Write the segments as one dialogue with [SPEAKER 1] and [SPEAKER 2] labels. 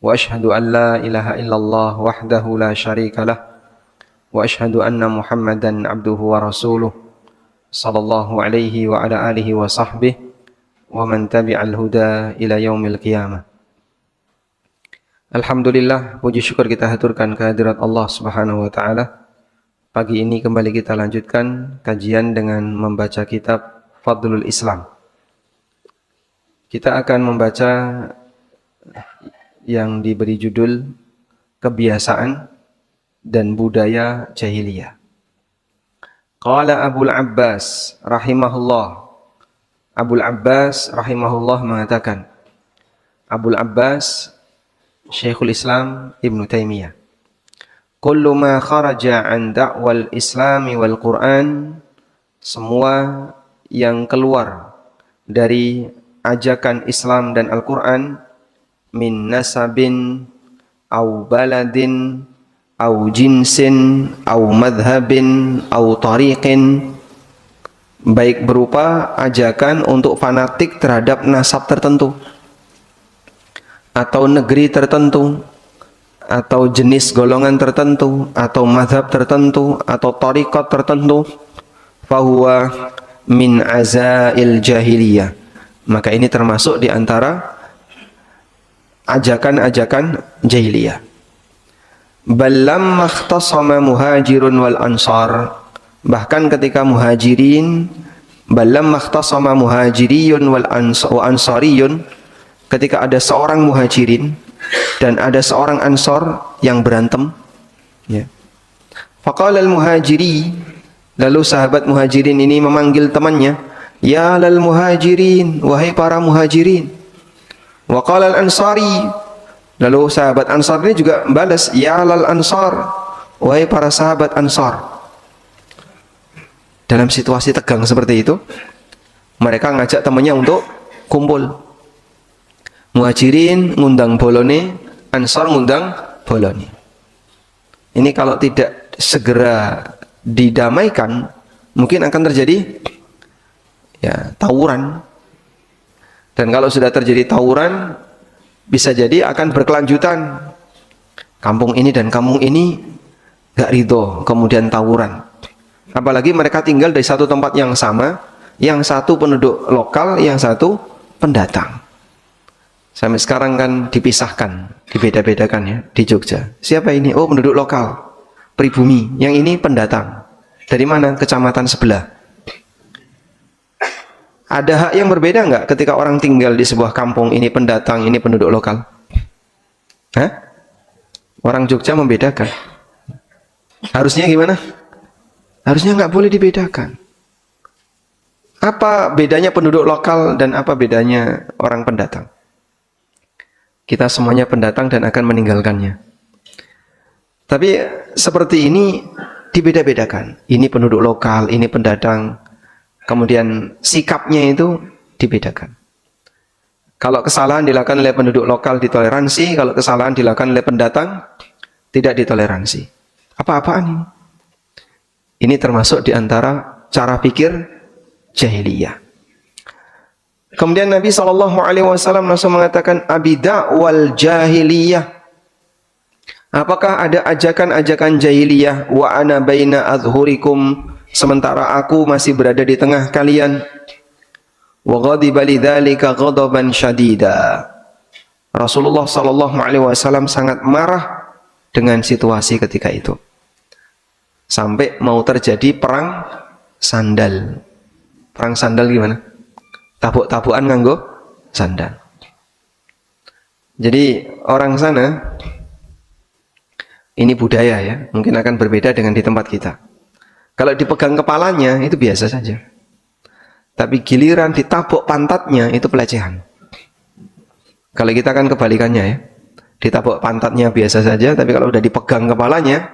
[SPEAKER 1] وأشهد أن لا إله إلا الله وحده لا شريك له وأشهد أن محمدا عبده ورسوله صلى الله عليه وعلى آله وصحبه ومن تبع الهدى إلى يوم القيامة. Alhamdulillah, puji syukur kita haturkan kehadirat Allah Subhanahu wa taala. Pagi ini kembali kita lanjutkan kajian dengan membaca kitab Fadlul Islam. Kita akan membaca yang diberi judul Kebiasaan dan Budaya Jahiliyah. Qala Abul Abbas rahimahullah. Abul Abbas rahimahullah mengatakan, Abul Abbas Syekhul Islam Ibn Taimiyah, kullu ma kharaja an da'wal islami wal Qur'an, semua yang keluar dari ajakan Islam dan Al-Quran, min nasabin au baladin au jinsin au madhabin au tariqin, baik berupa ajakan untuk fanatik terhadap nasab tertentu, atau negeri tertentu, atau jenis golongan tertentu, atau mazhab tertentu, atau tariqat tertentu, fahuwa min azail jahiliyah, maka ini termasuk di antara ajakan-ajakan jahiliyah. Ballam makhtasama muhajirun wal ansar, bahkan ketika muhajirin, ballam makhtasama muhajiriyun wal ansariyun, ketika ada seorang muhajirin dan ada seorang ansor yang berantem, ya. Faqala al-muhajiri, lalu sahabat muhajirin ini memanggil temannya, ya lal muhajirin, wahai para muhajirin. Wa qala al-ansari, lalu sahabat ansar ini juga balas, ya lal ansar, wahai para sahabat ansar. Dalam situasi tegang seperti itu, mereka ngajak temannya untuk kumpul. Muhajirin ngundang bolone, ansar ngundang bolone. Ini kalau tidak segera didamaikan, mungkin akan terjadi ya tawuran. Dan kalau sudah terjadi tawuran, bisa jadi akan berkelanjutan. Kampung ini dan kampung ini gak ridho, kemudian tawuran. Apalagi mereka tinggal di satu tempat yang sama, yang satu penduduk lokal, yang satu pendatang. Sampai sekarang kan dipisahkan, dibeda-bedakan ya di Jogja. Siapa ini? Oh, penduduk lokal, pribumi. Yang ini pendatang. Dari mana? Kecamatan sebelah. Ada hak yang berbeda enggak ketika orang tinggal di sebuah kampung, ini pendatang, ini penduduk lokal? Hah? Orang Jogja membedakan. Harusnya gimana? Harusnya enggak boleh dibedakan. Apa bedanya penduduk lokal dan apa bedanya orang pendatang? Kita semuanya pendatang dan akan meninggalkannya. Tapi seperti ini dibeda-bedakan. Ini penduduk lokal, ini pendatang. Kemudian sikapnya itu dibedakan. Kalau kesalahan dilakukan oleh penduduk lokal ditoleransi, kalau kesalahan dilakukan oleh pendatang tidak ditoleransi. Apa-apaan ini? Ini termasuk di antara cara pikir jahiliyah. Kemudian Nabi SAW langsung mengatakan, abida wal jahiliyah, apakah ada ajakan-ajakan jahiliyah, wa ana baina adhurikum, sementara aku masih berada di tengah kalian, wa ghadiba lidzalika ghadaban syadida. Rasulullah SAW sangat marah dengan situasi ketika itu, sampai mau terjadi perang sandal. Perang sandal gimana? Tabuk-tabukan nganggo sandal. Jadi orang sana, ini budaya ya, mungkin akan berbeda dengan di tempat kita. Kalau dipegang kepalanya itu biasa saja. Tapi giliran ditabuk pantatnya itu pelecehan. Kalau kita kan kebalikannya ya. Ditabuk pantatnya biasa saja, tapi kalau udah dipegang kepalanya,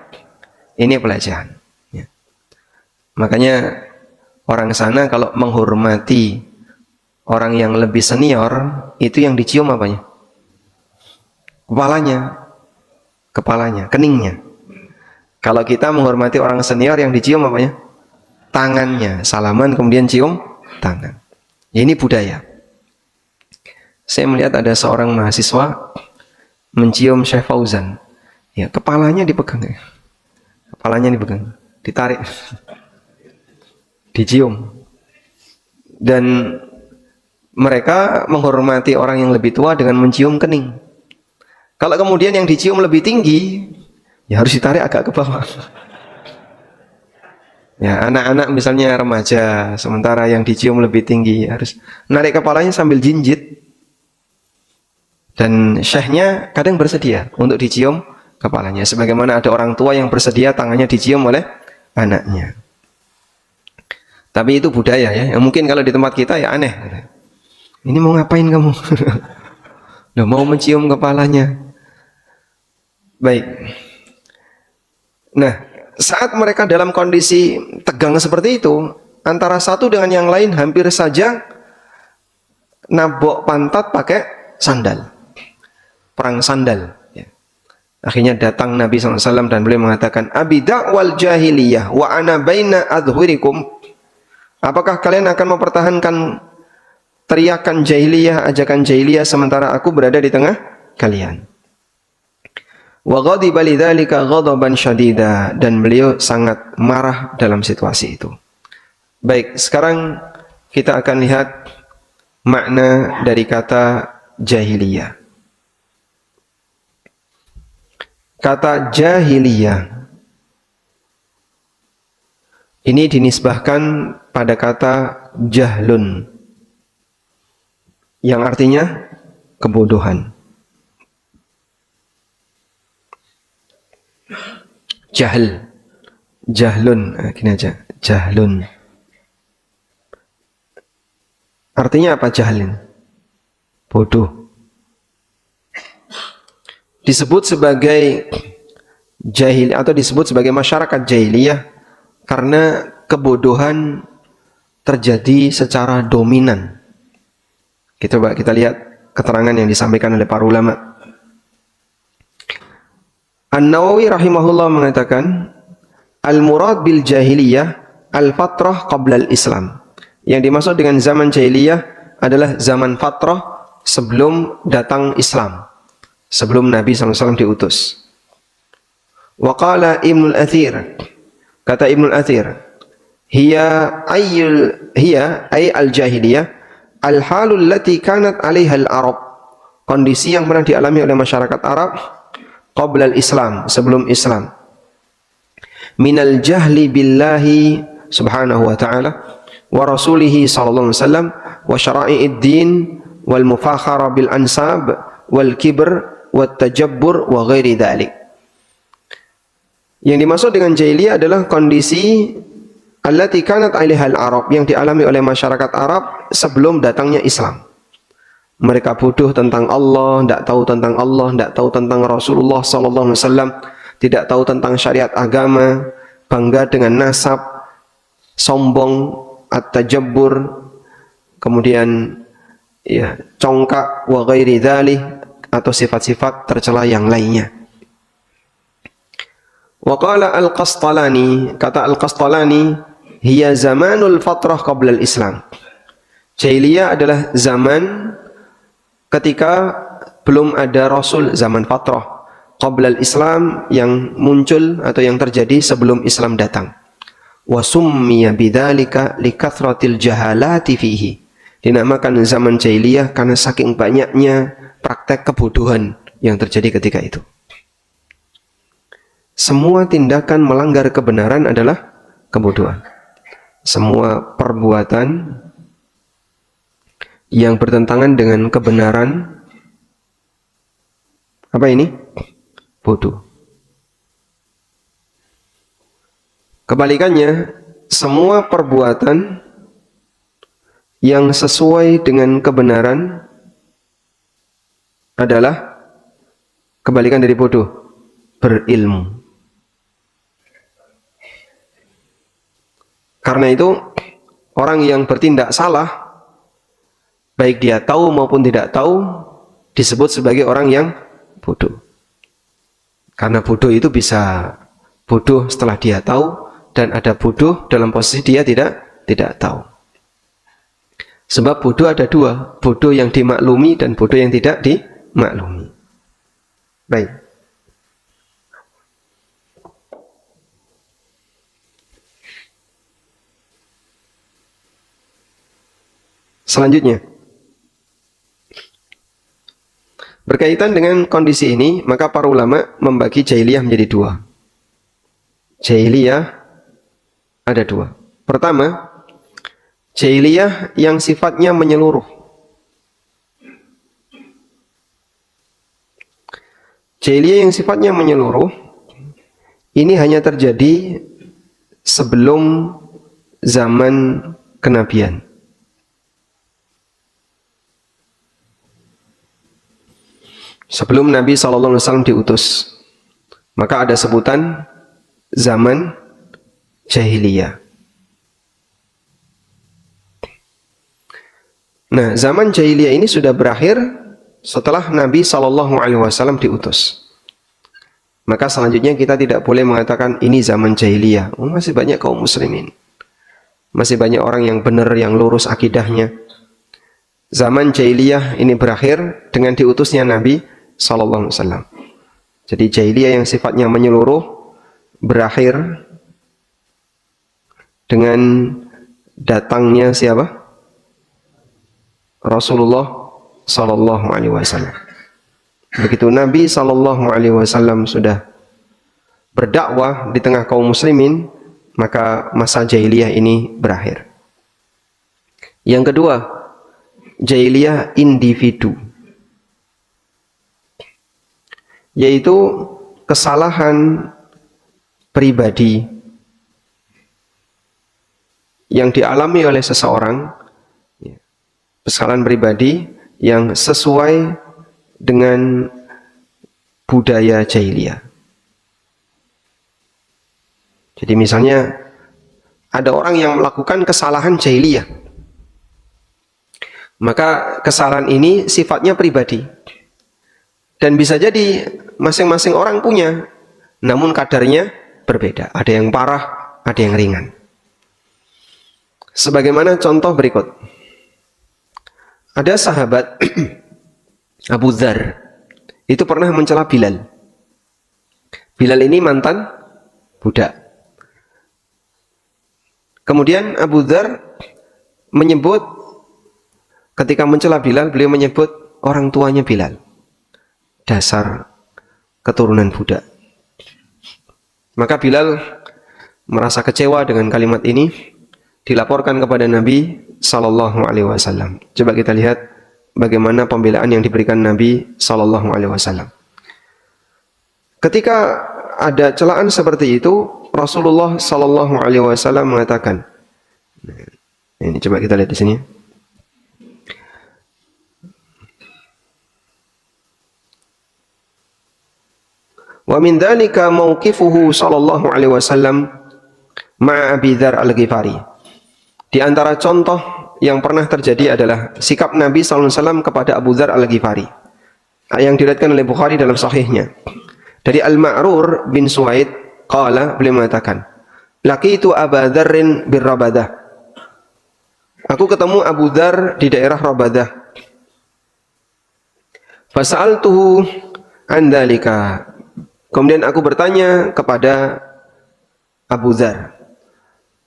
[SPEAKER 1] ini pelecehan. Ya. Makanya orang sana kalau menghormati orang yang lebih senior, itu yang dicium apanya? Kepalanya, keningnya. Kalau kita menghormati orang senior, yang dicium apanya? Tangannya. Salaman kemudian cium tangan. Ini budaya. Saya melihat ada seorang mahasiswa mencium Syekh Fauzan. Ya, kepalanya dipegang. Kepalanya dipegang, ditarik, dicium. Dan mereka menghormati orang yang lebih tua dengan mencium kening. Kalau kemudian yang dicium lebih tinggi, ya harus ditarik agak ke bawah. Ya, anak-anak misalnya remaja, sementara yang dicium lebih tinggi, harus narik kepalanya sambil jinjit. Dan syekhnya kadang bersedia untuk dicium kepalanya. Sebagaimana ada orang tua yang bersedia tangannya dicium oleh anaknya. Tapi itu budaya ya. Yang mungkin kalau di tempat kita ya aneh. Ini mau ngapain kamu? Loh, mau mencium kepalanya. Baik. Nah, saat mereka dalam kondisi tegang seperti itu, antara satu dengan yang lain hampir saja nabok pantat pakai sandal. Perang sandal. Ya. Akhirnya datang Nabi SAW dan beliau mengatakan, Abi da'wal jahiliyah wa ana baina adhurikum. Apakah kalian akan mempertahankan teriakan jahiliyah, ajakan jahiliyah sementara aku berada di tengah kalian? Wa ghadiba lidzalika ghadaban syadida, dan beliau sangat marah dalam situasi itu. Baik, sekarang kita akan lihat makna dari kata jahiliyah. Kata jahiliyah ini dinisbahkan pada kata jahlun, yang artinya kebodohan. Jahl, jahlun, gini aja, jahlun. Artinya apa jahlin? Bodoh. Disebut sebagai jahil atau disebut sebagai masyarakat jahiliyah karena kebodohan terjadi secara dominan. Kita lihat keterangan yang disampaikan oleh para ulama. An-Nawawi rahimahullah mengatakan, al-murad bil jahiliyah al-fatrah qabla al-Islam. Yang dimaksud dengan zaman jahiliyah adalah zaman fatrah sebelum datang Islam, sebelum Nabi SAW diutus. Wa qala Ibnul Athir, kata Ibnul Athir, hiya ay al-jahiliyah al-halul lati kanat 'alaiha al-Arab, kondisi yang pernah dialami oleh masyarakat Arab qabla al-Islam, sebelum Islam. Minal jahli billahi subhanahu wa ta'ala wa rasulihi sallallahu alaihi wasallam wa syara'i'id din wal mufakhara bil ansab wal kibr wat tajabbur wa ghairi dzalik. Yang dimaksud dengan jahiliyah adalah kondisi allati kanat 'alaiha al-Arab, yang dialami oleh masyarakat Arab sebelum datangnya Islam. Mereka bodoh tentang Allah, tidak tahu tentang Allah, tidak tahu tentang Rasulullah SAW, tidak tahu tentang syariat agama, bangga dengan nasab, sombong, at-tajabbur, kemudian ya, congkak, wa ghairi dzalik, atau sifat-sifat tercela yang lainnya. Wa qala al-Qastalani, kata al-Qastalani, hiya zamanul fatrah qabla al-Islam. Jahiliyah adalah zaman ketika belum ada Rasul, zaman fatrah qabla al-Islam, yang muncul atau yang terjadi sebelum Islam datang. Wa summiya bidzalika likathratil jahalati fihi. Dinamakan zaman jahiliyah karena saking banyaknya praktek kebodohan yang terjadi ketika itu. Semua tindakan melanggar kebenaran adalah kebodohan. Semua perbuatan yang bertentangan dengan kebenaran, apa ini? Bodoh. Kebalikannya, semua perbuatan yang sesuai dengan kebenaran adalah kebalikan dari bodoh, berilmu. Karena itu, orang yang bertindak salah, baik dia tahu maupun tidak tahu, disebut sebagai orang yang bodoh. Karena bodoh itu bisa bodoh setelah dia tahu, dan ada bodoh dalam posisi dia tidak tahu. Sebab bodoh ada dua, bodoh yang dimaklumi dan bodoh yang tidak dimaklumi. Baik. Selanjutnya, berkaitan dengan kondisi ini, maka para ulama membagi jahiliyah menjadi dua. Jahiliyah ada dua. Pertama, jahiliyah yang sifatnya menyeluruh. Jahiliyah yang sifatnya menyeluruh, ini hanya terjadi sebelum zaman kenabian. Sebelum Nabi SAW diutus, maka ada sebutan zaman jahiliyah. Nah, zaman jahiliyah ini sudah berakhir setelah Nabi SAW diutus. Maka selanjutnya kita tidak boleh mengatakan ini zaman jahiliyah. Oh, masih banyak kaum muslimin, masih banyak orang yang benar, yang lurus akidahnya. Zaman jahiliyah ini berakhir dengan diutusnya Nabi SAW. Jadi jahiliyah yang sifatnya menyeluruh berakhir dengan datangnya siapa? Rasulullah Sallallahu Alaihi Wasallam. Begitu Nabi Sallallahu Alaihi Wasallam sudah berdakwah di tengah kaum muslimin, maka masa jahiliyah ini berakhir. Yang kedua, jahiliyah individu, yaitu kesalahan pribadi yang dialami oleh seseorang, kesalahan pribadi yang sesuai dengan budaya jahiliyah. Jadi misalnya ada orang yang melakukan kesalahan jahiliyah, maka kesalahan ini sifatnya pribadi dan bisa jadi masing-masing orang punya, namun kadarnya berbeda. Ada yang parah, ada yang ringan. Sebagaimana contoh berikut. Ada sahabat Abu Dzar, itu pernah mencela Bilal. Bilal ini mantan budak. Kemudian Abu Dzar menyebut, ketika mencela Bilal, beliau menyebut orang tuanya Bilal. Dasar keturunan budak. Maka Bilal merasa kecewa dengan kalimat ini, dilaporkan kepada Nabi Sallallahu Alaihi Wasallam. Coba kita lihat bagaimana pembelaan yang diberikan Nabi Sallallahu Alaihi Wasallam. Ketika ada celaan seperti itu, Rasulullah Sallallahu Alaihi Wasallam mengatakan, ini coba kita lihat di sini. Wa min dzalika mauqifuhu sallallahu alaihi wasallam ma'a Abi Dzar Al-Ghifari. Di antara contoh yang pernah terjadi adalah sikap Nabi sallallahu alaihi wasallam kepada Abu Dzar Al-Ghifari, yang diriwayatkan oleh Bukhari dalam sahihnya. Dari Al-Ma'rur bin Suwaid qala, beliau mengatakan, laqitu Abu Dzarrin bir Rabadah. Aku ketemu Abu Dzar di daerah Rabadah. Fasa'altuhu an dzalika. Kemudian aku bertanya kepada Abu Dzar.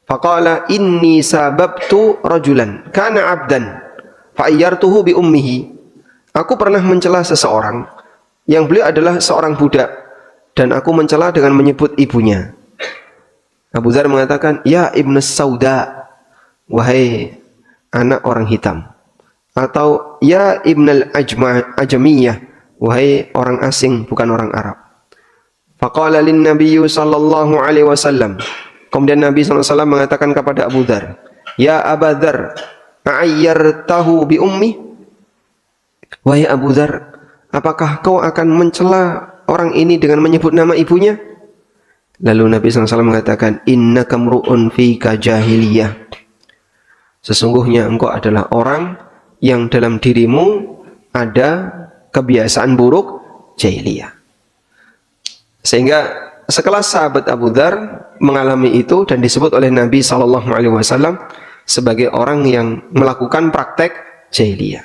[SPEAKER 1] Faqala inni sababtu rajulan kana 'abdan fa'ayyartuhu bi ummihi. Aku pernah mencela seseorang yang beliau adalah seorang budak dan aku mencela dengan menyebut ibunya. Abu Dzar mengatakan, ya ibnu sauda, wahai anak orang hitam, atau ya ibnal ajamiyah, wahai orang asing bukan orang Arab. Faqala lin nabiyyu sallallahu alaihi wasallam. Kemudian Nabi sallallahu alaihi wasallam mengatakan kepada Abu Dzar, ya Abu Dzar, ayyartahu bi ummi? Wahai Abu Dzar, apakah kau akan mencela orang ini dengan menyebut nama ibunya? Lalu Nabi sallallahu alaihi wasallam mengatakan, innaka mru'un fika jahiliyah. Sesungguhnya engkau adalah orang yang dalam dirimu ada kebiasaan buruk jahiliyah. Sehingga sekelas sahabat Abu Dzar mengalami itu dan disebut oleh Nabi SAW sebagai orang yang melakukan praktek jahiliyah.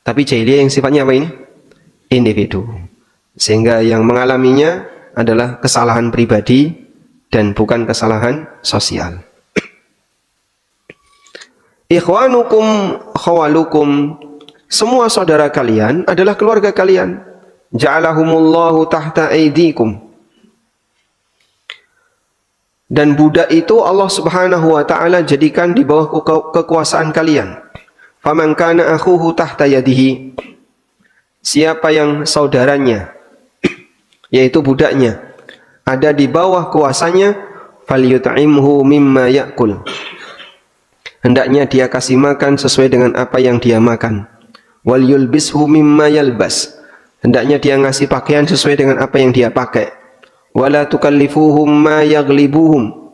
[SPEAKER 1] Tapi jahiliyah yang sifatnya apa ini? Individu. Sehingga yang mengalaminya adalah kesalahan pribadi dan bukan kesalahan sosial. Ikhwanukum khawalukum, semua saudara kalian adalah keluarga kalian. Ja'alahumullahu tahta aidikum. Dan budak itu Allah Subhanahu wa taala jadikan di bawah kekuasaan kalian. Faman kana akhuhu tahta yadihi, siapa yang saudaranya yaitu budaknya ada di bawah kuasanya, falyut'imhu mimma ya'kul, hendaknya dia kasih makan sesuai dengan apa yang dia makan. Wal yulbishu mimma yalbas, hendaknya dia ngasih pakaian sesuai dengan apa yang dia pakai. Wala tukallifuhum ma yaghlibuhum,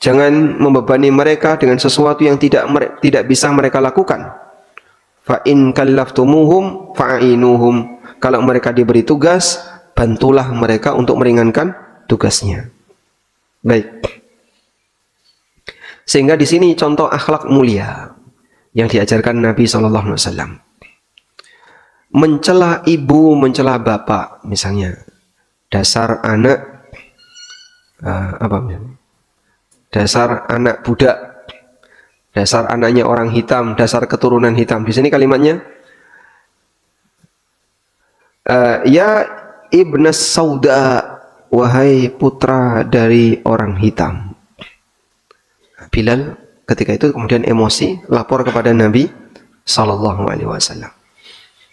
[SPEAKER 1] jangan membebani mereka dengan sesuatu yang tidak bisa mereka lakukan. Fa in kallaftumuhum fa'inuhum, kalau mereka diberi tugas, bantulah mereka untuk meringankan tugasnya. Baik. Sehingga di sini contoh akhlak mulia yang diajarkan Nabi SAW. Mencela ibu, mencela bapak, misalnya dasar anak dasar anak budak, dasar anaknya orang hitam, dasar keturunan hitam. Di sini kalimatnya ya ibnas sauda, wahai putra dari orang hitam. Bilal ketika itu kemudian emosi lapor kepada Nabi SAW.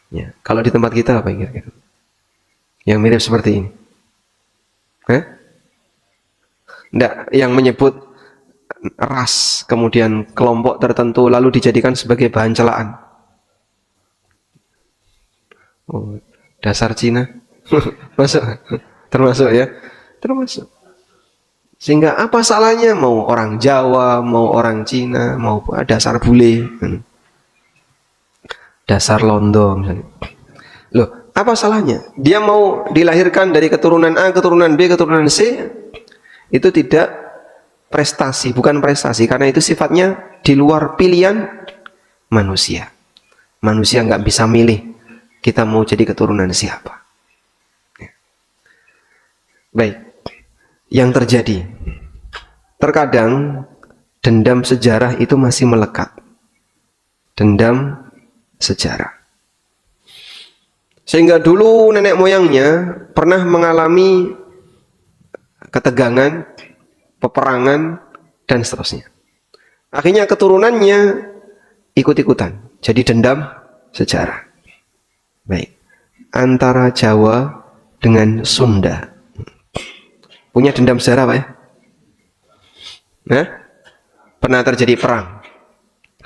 [SPEAKER 1] Ya, kalau di tempat kita apa kira-kira yang mirip seperti ini? Tidak, yang menyebut ras, kemudian kelompok tertentu lalu dijadikan sebagai bahan celaan. Oh, dasar Cina. Masuk, termasuk ya, termasuk. Sehingga apa salahnya mau orang Jawa, mau orang Cina, mau dasar bule, dasar Londo misalnya. Loh, apa salahnya? Dia mau dilahirkan dari keturunan A, keturunan B, keturunan C, itu tidak prestasi, bukan prestasi, karena itu sifatnya di luar pilihan manusia. Manusia nggak bisa milih kita mau jadi keturunan siapa. Baik, yang terjadi terkadang dendam sejarah itu masih melekat. Dendam sejarah. Sehingga dulu nenek moyangnya pernah mengalami ketegangan, peperangan, dan seterusnya. Akhirnya keturunannya ikut-ikutan. Jadi dendam sejarah. Baik. Antara Jawa dengan Sunda. Punya dendam sejarah Pak ya? Nah, pernah terjadi perang.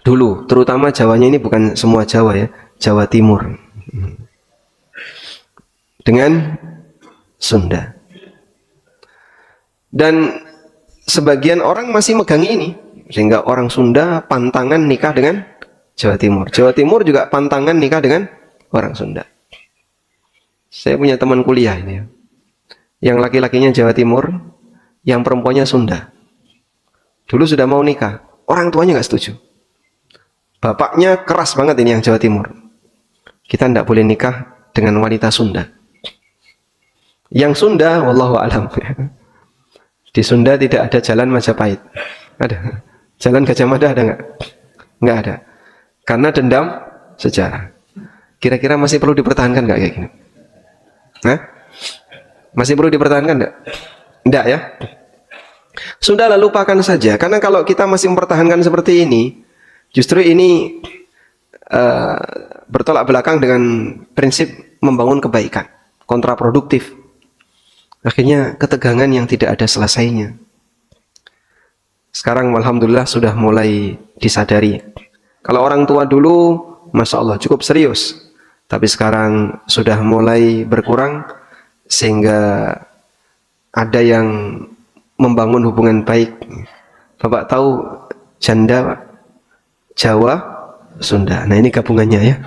[SPEAKER 1] Dulu, terutama Jawanya ini bukan semua Jawa ya. Jawa Timur. Dengan Sunda. Dan sebagian orang masih megangi ini, sehingga orang Sunda pantangan nikah dengan Jawa Timur. Jawa Timur juga pantangan nikah dengan orang Sunda. Saya punya teman kuliah ini, yang laki-lakinya Jawa Timur, yang perempuannya Sunda. Dulu sudah mau nikah, orang tuanya nggak setuju. Bapaknya keras banget ini yang Jawa Timur. Kita tidak boleh nikah dengan wanita Sunda. Yang Sunda, wallahu a'lam. Di Sunda tidak ada jalan Majapahit. Ada. Jalan Gajah Mada ada nggak? Nggak ada. Karena dendam sejarah. Kira-kira masih perlu dipertahankan nggak kayak gini? Nah, masih perlu dipertahankan nggak? Nggak ya? Sudahlah, lupakan saja. Karena kalau kita masih mempertahankan seperti ini, justru ini bertolak belakang dengan prinsip membangun kebaikan, kontraproduktif. Akhirnya ketegangan yang tidak ada selesainya. Sekarang alhamdulillah sudah mulai disadari. Kalau orang tua dulu, Masya Allah cukup serius. Tapi sekarang sudah mulai berkurang, sehingga ada yang membangun hubungan baik. Bapak tahu janda Pak? Jawa, Sunda. Nah ini gabungannya ya.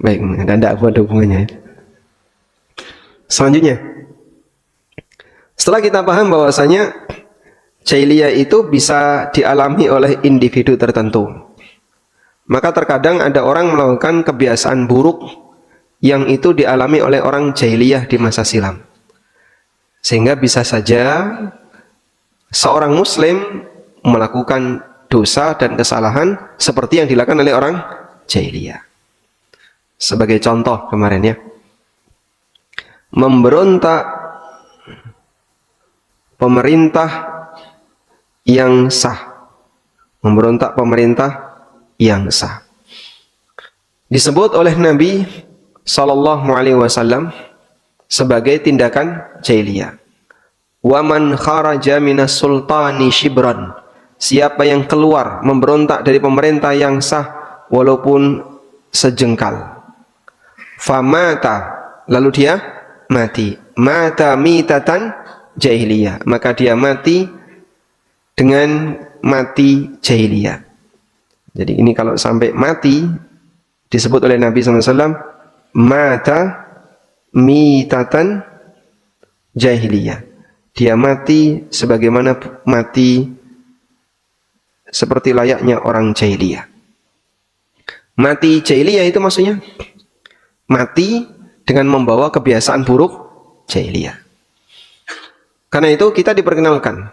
[SPEAKER 1] Baik, tidak ada hubungannya. Selanjutnya, setelah kita paham bahwasanya jahiliyah itu bisa dialami oleh individu tertentu, maka terkadang ada orang melakukan kebiasaan buruk yang itu dialami oleh orang jahiliyah di masa silam. Sehingga bisa saja seorang muslim melakukan dosa dan kesalahan seperti yang dilakukan oleh orang jahiliyah. Sebagai contoh kemarin ya, memberontak pemerintah yang sah, memberontak pemerintah yang sah, disebut oleh Nabi Sallallahu Alaihi Wasallam sebagai tindakan jahiliyah. Waman kharaja minas sultani shibran, siapa yang keluar memberontak dari pemerintah yang sah walaupun sejengkal, famata, lalu dia mati, mata mitatan jahiliyah, maka dia mati dengan mati jahiliyah. Jadi ini kalau sampai mati disebut oleh Nabi SAW mata mitatan jahiliyah, dia mati sebagaimana mati seperti layaknya orang jahiliyah. Mati jahiliyah itu maksudnya mati dengan membawa kebiasaan buruk jahiliyah. Karena itu kita diperkenalkan,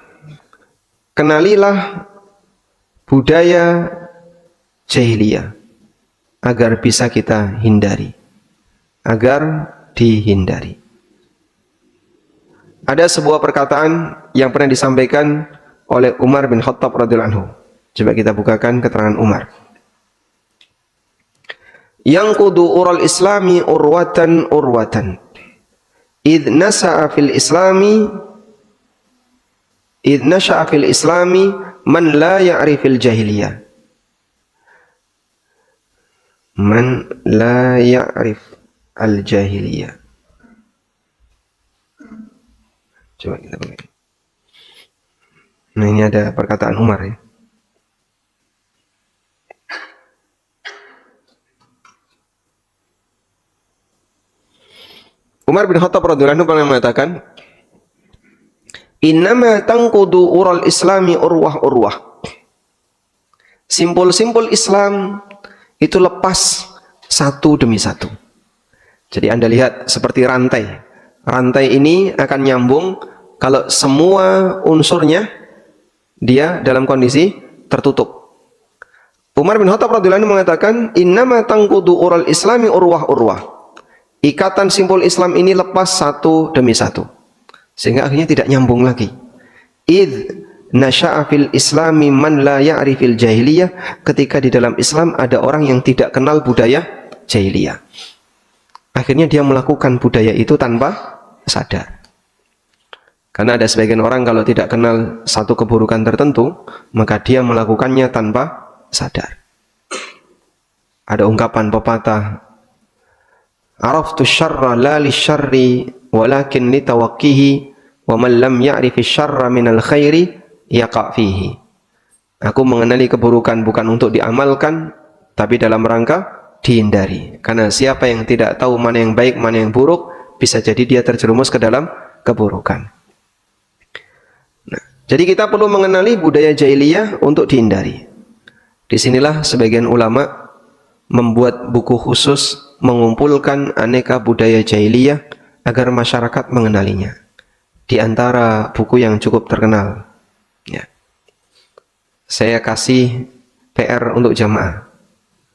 [SPEAKER 1] kenalilah budaya jahiliyah agar bisa kita hindari, agar dihindari. Ada sebuah perkataan yang pernah disampaikan oleh Umar bin Khattab radhiyallahu anhu. Coba kita bukakan keterangan Umar. Yanqudu ural islami urwatan urwatan. Idh nasha'a fil islami man la ya'rifil jahiliyah. Man la ya'rif al jahiliyah. Coba kita pakai. Nah, ini ada perkataan Umar ya. Umar bin Khattab radhiyallahu anhu pernah mengatakan, "Innama tanqudu ural islami urwah urwah." Simpul-simpul Islam itu lepas satu demi satu. Jadi Anda lihat seperti rantai. Rantai ini akan nyambung kalau semua unsurnya dia dalam kondisi tertutup. Umar bin Khattab radhiyallahu anhu mengatakan, "Innama tanqudu ural islami urwah urwah." Ikatan simpul Islam ini lepas satu demi satu, sehingga akhirnya tidak nyambung lagi. Idh nasha'a fil islami man la ya'rifil jahiliyah, ketika di dalam Islam ada orang yang tidak kenal budaya jahiliyah. Akhirnya dia melakukan budaya itu tanpa sadar. Karena ada sebagian orang kalau tidak kenal satu keburukan tertentu, maka dia melakukannya tanpa sadar. Ada ungkapan pepatah, "Araftu syarra la lisyarri walakin litawaqqihi wa man lam ya'rifi syarra minal khairi yaqa' fihi." Aku mengenali keburukan bukan untuk diamalkan, tapi dalam rangka dihindari. Karena siapa yang tidak tahu mana yang baik, mana yang buruk, bisa jadi dia terjerumus ke dalam keburukan. Nah, jadi kita perlu mengenali budaya jahiliyah untuk dihindari. Disinilah sebagian ulama membuat buku khusus mengumpulkan aneka budaya jahiliyah agar masyarakat mengenalinya. Di antara buku yang cukup terkenal, ya, saya kasih PR untuk jamaah.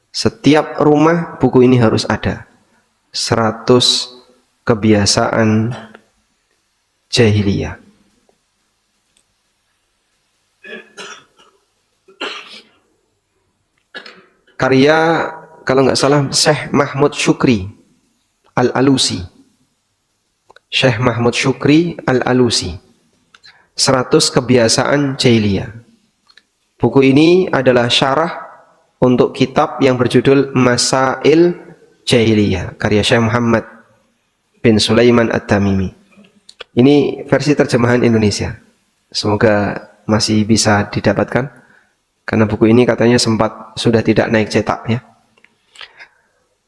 [SPEAKER 1] Setiap rumah buku ini harus ada. 100 kebiasaan jahiliyah. Karya, kalau nggak salah, Syekh Mahmud Syukri Al-Alusi. Syekh Mahmud Syukri Al-Alusi. 100 kebiasaan jahiliyah. Buku ini adalah syarah untuk kitab yang berjudul Masail Jahiliyah, karya Syekh Muhammad bin Sulaiman At-Tamimi. Ini versi terjemahan Indonesia. Semoga masih bisa didapatkan, karena buku ini katanya sempat sudah tidak naik cetak ya.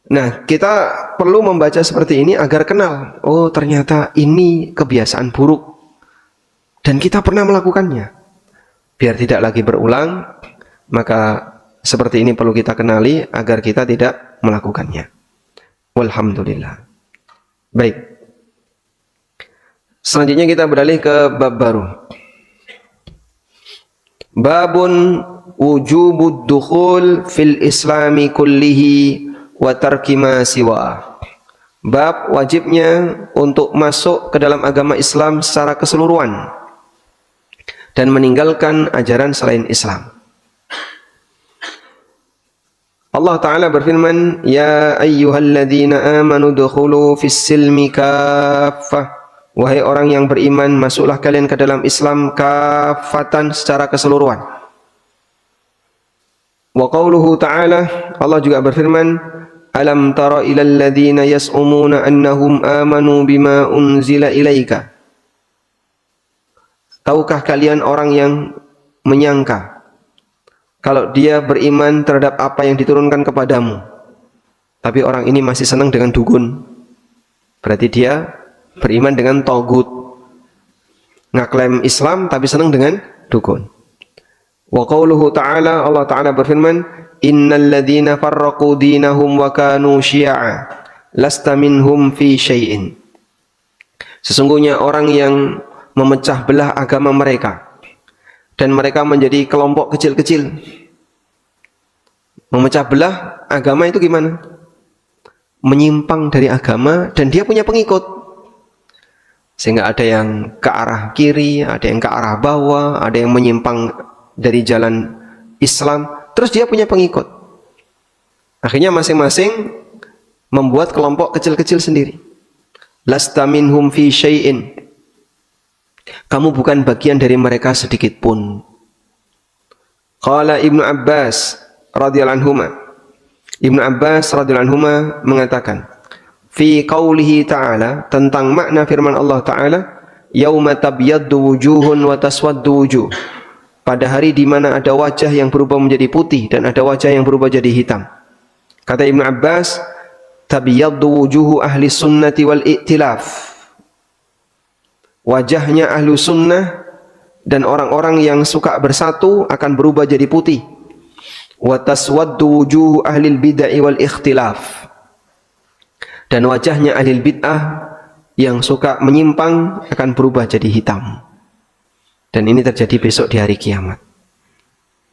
[SPEAKER 1] Nah, kita perlu membaca seperti ini agar kenal, oh ternyata ini kebiasaan buruk dan kita pernah melakukannya. Biar tidak lagi berulang, maka seperti ini perlu kita kenali agar kita tidak melakukannya. Walhamdulillah. Baik. Selanjutnya kita beralih ke bab baru. Babun wujubud dukhul fil islami kullihi wa tarki ma siwa. Bab wajibnya untuk masuk ke dalam agama Islam secara keseluruhan dan meninggalkan ajaran selain Islam. Allah Ta'ala berfirman, Ya ayyuhalladzina amanu dukhulu fis silmi kaffah. Wahai orang yang beriman, masuklah kalian ke dalam Islam kaffatan, secara keseluruhan. Wa qawluhu ta'ala, Allah juga berfirman, Alam tara ilal ladzina yas'umuna annahum amanu bima unzila ilaika. Tahukah kalian orang yang menyangka kalau dia beriman terhadap apa yang diturunkan kepadamu, tapi orang ini masih senang dengan dukun? Berarti dia beriman dengan togut, ngaklaim Islam tapi senang dengan dukun. Wa qauluhu ta'ala, Allah Ta'ala berfirman, Innal ladzina farraqu dinahum wa kanu syi'a lasta minhum fi syai'in. Sesungguhnya orang yang memecah belah agama mereka dan mereka menjadi kelompok kecil-kecil. Memecah belah agama itu gimana? Menyimpang dari agama dan dia punya pengikut. Sehingga ada yang ke arah kiri, ada yang ke arah bawah, ada yang menyimpang dari jalan Islam, terus dia punya pengikut. Akhirnya masing-masing membuat kelompok kecil-kecil sendiri. Lasta minhum fi syai'in. Kamu bukan bagian dari mereka sedikit pun. Qala Ibnu Abbas radhiyallahu anhuma. Ibnu Abbas radhiyallahu anhuma mengatakan, fi qaulihi ta'ala, tentang makna firman Allah Ta'ala, yauma tabyaddu wujuhun wa taswaddu wujuh. Pada hari di mana ada wajah yang berubah menjadi putih dan ada wajah yang berubah jadi hitam. Kata Ibnu Abbas, tabyaddu wujuhu ahli sunnati wal i'tilaf. Wajahnya ahlu sunnah dan orang-orang yang suka bersatu akan berubah jadi putih. Wa taswaddu wujuhu ahlil bid'ah wal ikhtilaf. Dan wajahnya ahlil bid'ah yang suka menyimpang akan berubah jadi hitam. Dan ini terjadi besok di hari kiamat.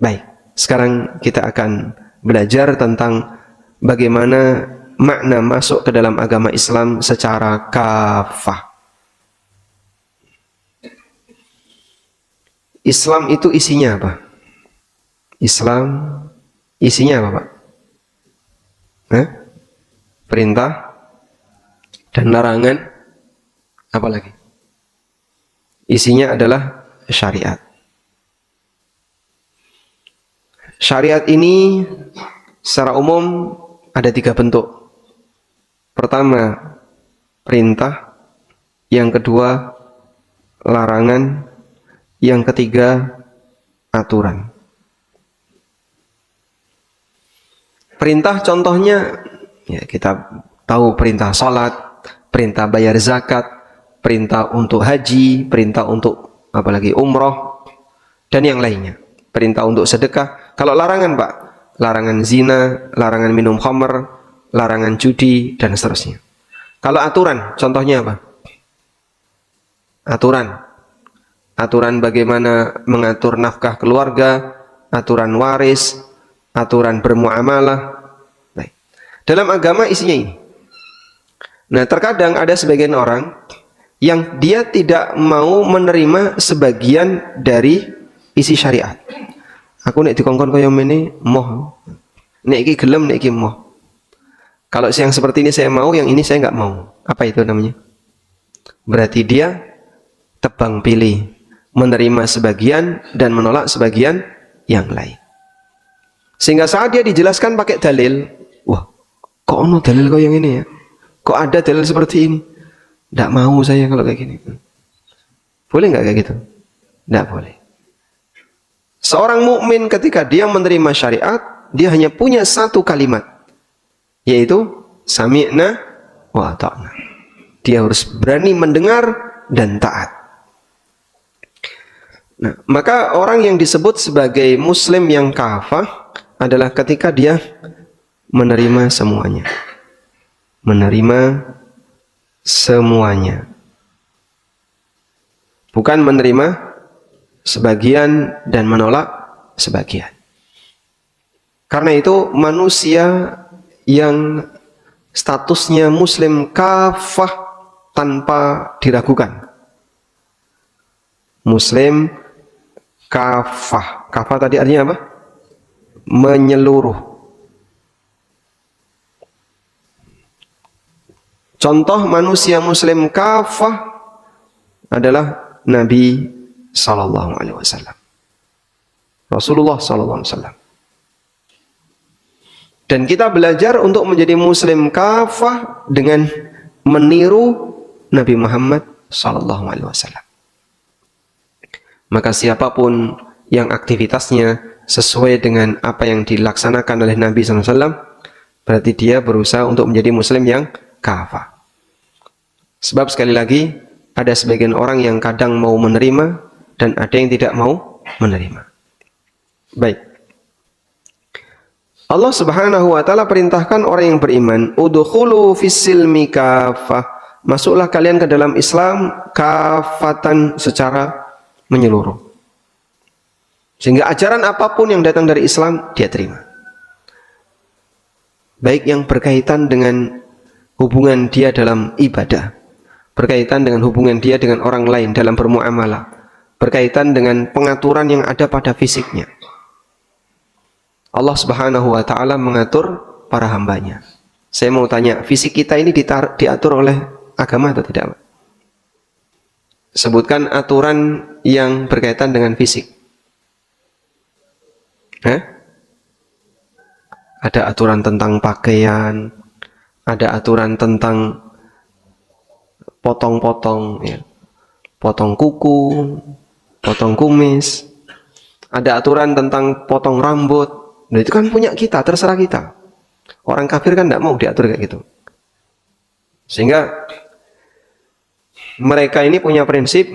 [SPEAKER 1] Baik, sekarang kita akan belajar tentang bagaimana makna masuk ke dalam agama Islam secara kafah. Islam itu isinya apa? Islam isinya apa, Pak? Perintah dan larangan, apa lagi? Isinya adalah syariat. Syariat ini secara umum ada 3 bentuk. Pertama, perintah. Yang kedua, larangan. Yang ketiga, aturan. Perintah contohnya, ya kita tahu perintah salat, perintah bayar zakat, perintah untuk haji, perintah untuk apalagi umroh, dan yang lainnya. Perintah untuk sedekah. Kalau larangan, Pak, larangan zina, larangan minum khamr, larangan judi, dan seterusnya. Kalau aturan, contohnya apa? Aturan bagaimana mengatur nafkah keluarga, aturan waris, aturan bermuamalah. Baik. Dalam agama isinya ini. Nah, terkadang ada sebagian orang yang dia tidak mau menerima sebagian dari isi syariat. Aku nek dikongkon kaya ngene moh. Nek iki gelem, nek iki moh. Kalau yang seperti ini saya mau, yang ini saya nggak mau. Apa itu namanya? Berarti dia tebang pilih, menerima sebagian dan menolak sebagian yang lain. Sehingga saat dia dijelaskan pakai dalil, wah, kok ono dalil kok yang ini ya? Kok ada dalil seperti ini? Tidak mau saya kalau kayak gini. Boleh nggak kayak gitu? Tidak boleh. Seorang mukmin ketika dia menerima syariat, dia hanya punya satu kalimat, yaitu sami'na wa ata'na. Dia harus berani mendengar dan taat. Nah, maka orang yang disebut sebagai muslim yang kafah adalah ketika dia menerima semuanya. menerima semuanya. Bukan menerima sebagian dan menolak sebagian. Karena itu manusia yang statusnya muslim kafah tanpa diragukan. Muslim kafah. Kafah tadi artinya apa? Menyeluruh. Contoh manusia muslim kafah adalah Nabi Sallallahu Alaihi Wasallam, Rasulullah Sallallahu Alaihi Wasallam. Dan kita belajar untuk menjadi muslim kafah dengan meniru Nabi Muhammad Sallallahu Alaihi Wasallam. Maka siapapun yang aktivitasnya sesuai dengan apa yang dilaksanakan oleh Nabi Sallallahu Alaihi Wasallam, berarti dia berusaha untuk menjadi muslim yang kafah. Sebab sekali lagi, ada sebagian orang yang kadang mau menerima dan ada yang tidak mau menerima. Baik. Allah Subhanahu wa taala perintahkan orang yang beriman, udkhulu fis-silmi kafah. Masuklah kalian ke dalam Islam kafatan, secara menyeluruh. Sehingga ajaran apapun yang datang dari Islam dia terima. Baik yang berkaitan dengan hubungan dia dalam ibadah, berkaitan dengan hubungan dia dengan orang lain dalam bermuamalah, berkaitan dengan pengaturan yang ada pada fisiknya. Allah Subhanahu wa taala mengatur para hambanya. Saya mau tanya, fisik kita ini diatur oleh agama atau tidak? Sebutkan aturan yang berkaitan dengan fisik. Ada aturan tentang pakaian, ada aturan tentang potong-potong, ya. Potong kuku, potong kumis, ada aturan tentang potong rambut. Nah, itu kan punya kita, terserah kita. Orang kafir kan tidak mau diatur kayak gitu. Sehingga mereka ini punya prinsip,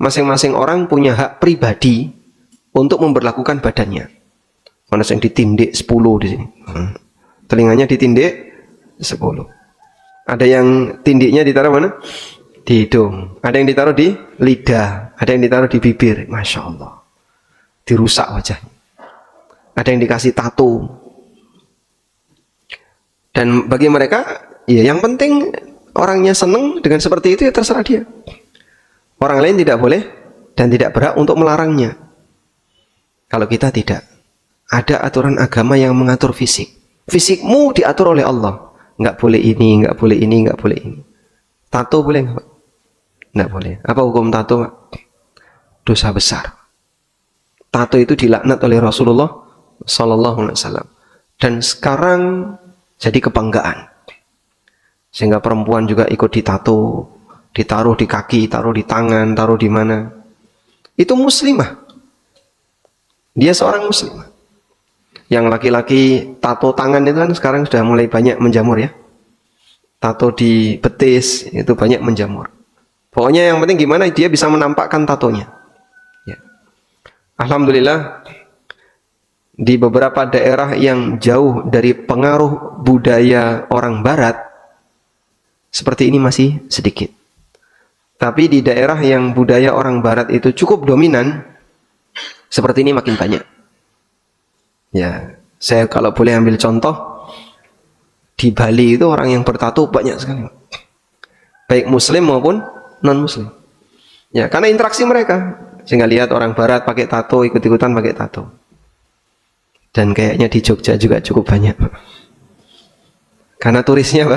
[SPEAKER 1] masing-masing orang punya hak pribadi untuk memperlakukan badannya. Mana yang ditindik 10 di sini. Telinganya ditindik 10. Ada yang tindiknya ditaruh mana? Di hidung. Ada yang ditaruh di lidah. Ada yang ditaruh di bibir. Masya Allah. Dirusak wajahnya. Ada yang dikasih tato. Dan bagi mereka, ya yang penting orangnya senang dengan seperti itu, ya terserah dia. Orang lain tidak boleh dan tidak berhak untuk melarangnya. Kalau kita tidak. Ada aturan agama yang mengatur fisik. Fisikmu diatur oleh Allah. Nggak boleh ini, nggak boleh ini, nggak boleh ini. Tato boleh nggak, Pak? Nggak boleh. Apa hukum tato, Pak? Dosa besar. Tato itu dilaknat oleh Rasulullah Sallallahu Alaihi Wasallam. Dan sekarang jadi kebanggaan. Sehingga perempuan juga ikut ditato, ditaruh di kaki, taruh di tangan, taruh di mana. Itu muslimah. Dia seorang muslimah. Yang laki-laki tato tangan itu kan sekarang sudah mulai banyak menjamur, ya. Tato di betis itu banyak menjamur. Pokoknya yang penting gimana dia bisa menampakkan tatonya. Ya. Alhamdulillah, di beberapa daerah yang jauh dari pengaruh budaya orang barat, seperti ini masih sedikit. Tapi di daerah yang budaya orang barat itu cukup dominan, seperti ini makin banyak. Ya, saya kalau boleh ambil contoh, di Bali itu orang yang bertato banyak sekali. Baik muslim maupun non-muslim. Ya, karena interaksi mereka. Sehingga lihat orang barat pakai tato, ikut-ikutan pakai tato. Dan kayaknya di Jogja juga cukup banyak. Karena turisnya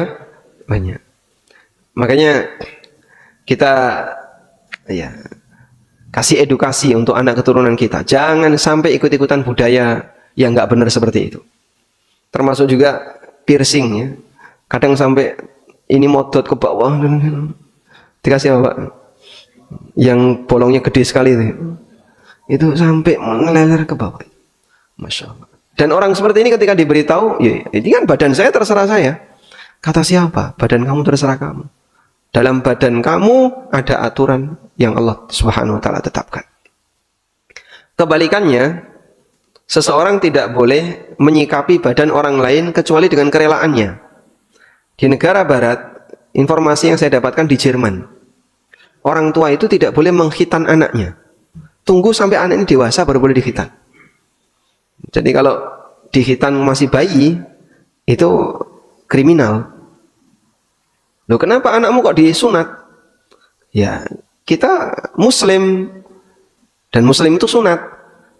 [SPEAKER 1] banyak. Makanya kita ya kasih edukasi untuk anak keturunan kita. Jangan sampai ikut-ikutan budaya yang nggak benar seperti itu. Termasuk juga piercing, ya. Kadang sampai ini modot ke bawah. Dikasih apa, Pak? Yang bolongnya gede sekali itu sampai meleler ke bawah. Masya Allah. Dan orang seperti ini ketika diberitahu, ya ini kan badan saya terserah saya. Kata siapa? Badan kamu terserah kamu. Dalam badan kamu ada aturan yang Allah Subhanahu wa taala tetapkan. Kebalikannya, seseorang tidak boleh menyikapi badan orang lain kecuali dengan kerelaannya. Di negara barat, informasi yang saya dapatkan di Jerman, orang tua itu tidak boleh mengkhitan anaknya. Tunggu sampai anak ini dewasa baru boleh dikhitan. Jadi kalau dikhitan masih bayi, itu kriminal. Loh, kenapa anakmu kok disunat? Ya, kita Muslim, dan Muslim itu sunat.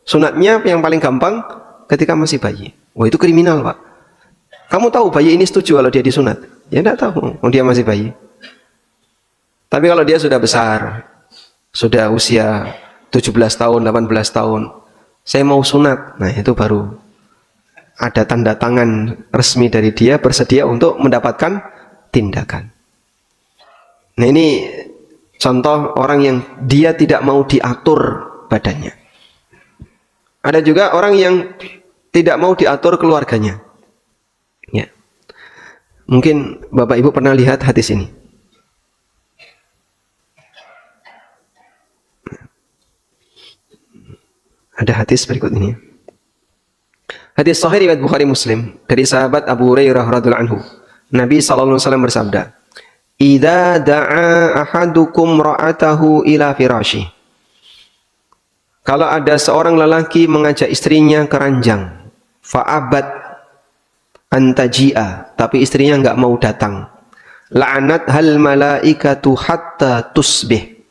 [SPEAKER 1] Sunatnya yang paling gampang ketika masih bayi. Wah, itu kriminal, Pak. Kamu tahu bayi ini setuju kalau dia disunat? Ya enggak tahu, dia masih bayi. Tapi kalau dia sudah besar, sudah usia 17 tahun, 18 tahun, saya mau sunat. Nah, itu baru ada tanda tangan resmi dari dia bersedia untuk mendapatkan tindakan. Nah, ini contoh orang yang dia tidak mau diatur badannya. Ada juga orang yang tidak mau diatur keluarganya. Ya. Mungkin Bapak Ibu pernah lihat hadis ini. Ada hadis berikut ini. Hadis sahih riwayat Bukhari Muslim dari sahabat Abu Hurairah radhiyallahu anhu. Nabi sallallahu alaihi wasallam bersabda, "Idza da'a ahadukum ra'atahu ila firashi." Kalau ada seorang lelaki mengajak istrinya ke ranjang, fa'abat antaji'a, tapi istrinya enggak mau datang. La'anat hal malaikatu hatta tusbih.